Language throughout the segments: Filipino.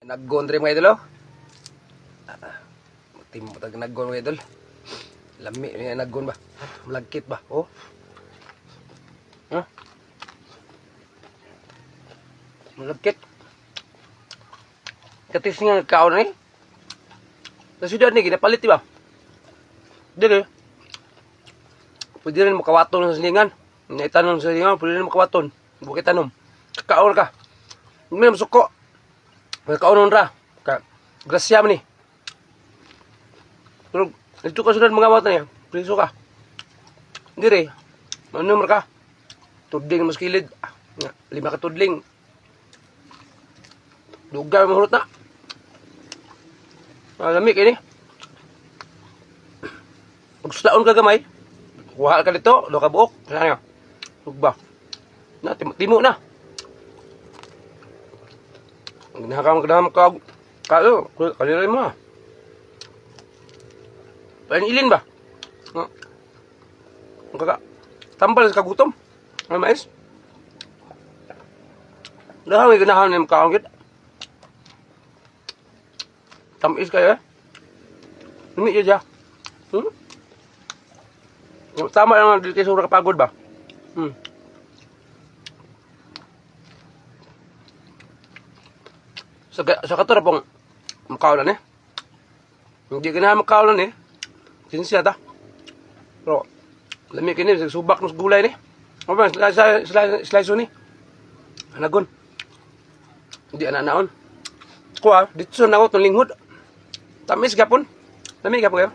Naggon rin mga idol, oh. Timotag naggon mga idol. Lami, naggon ba? Malagkit ba? Oh. Huh? Malagkit. Katis nga nagkaon na eh. Sa syudad ni, ginapalit diba? Dili. Pwede rin makawaton sa silingan. Naitanong sa silingan, pwede rin makawaton. Bukit tanom. Kakaon ka. Hindi mo suko. Magkaunon ra. Grasya man ni. Pero, ito ka sunod mga mata niya. Priso ka. Hindi rin. Ano ka? Tudling mas kilid. 5 ka tudling. Lugar mahurot na. Malamig ini. Pagsuslaon ka gamay. Kuha ka dito. Lo ka buok. Saan nga? Lugba. Na, timo na. Nakakam ka kayo. Kalira mo. Ilin ba? Kaka tambal sa kagutom. Ay mais. Dahawi ganahan ni makaon gid. Tamis kayo eh. Ini aja. Tama lang dito sa kapagod ba? Sa katura pong makaulan eh. Hindi ka na makaulan eh. Sinsya ta. Pero, lamig kini, subak ng gulay ni. Ano ba, slice ni. Anagon. Hindi ananaon. Kuha, dito na ako itong linghod. Tamis gapon. Lamig gapon kayo.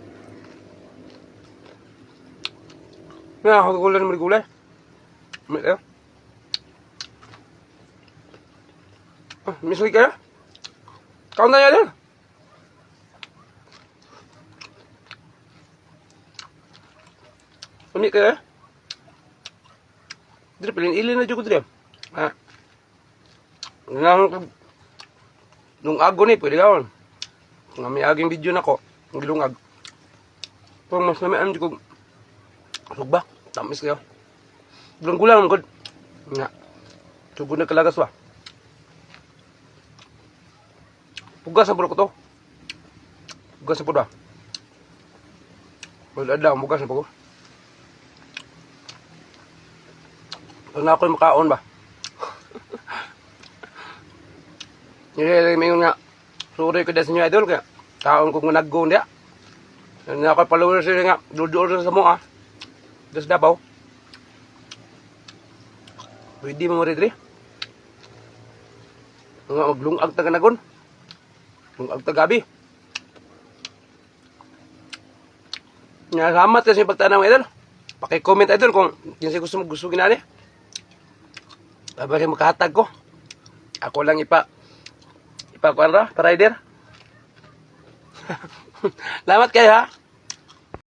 Nga, ako ng gulay. Lamig kayo. Misli kayo. Kaon na yan. Lamig kayo. Dito, pilin-ilin na dyan ko dito. Nung ago ni, pwede gawin. Nga may aging video na ko. Ang gilungag. Kung mas namin dyan ko. Sugba. Tamis kayo. Gulang-gulang naman ko. Nga. Sugod na kalagas ba. Pugas na po ko to. Pugas na po ba? Wala daw, pugas na po ko. Pag na ako makaon ba? Nililay mo yun nga. Sorry ko dahil sa inyo idol. Kaya kaon ko nga nag-go niya. Na ako follower sila nga. Dudur sa mo ah. Das Davao. Pwede mo rin rin. Nga maglungag taga nagon. Lungag tagabi. Salamat kasi pagtanong idol. Paki-comment idol kung kinsi gusto ginani. Babalik makahatag ko. Ako lang ipakuan ra, rider. Salamat kayo ha.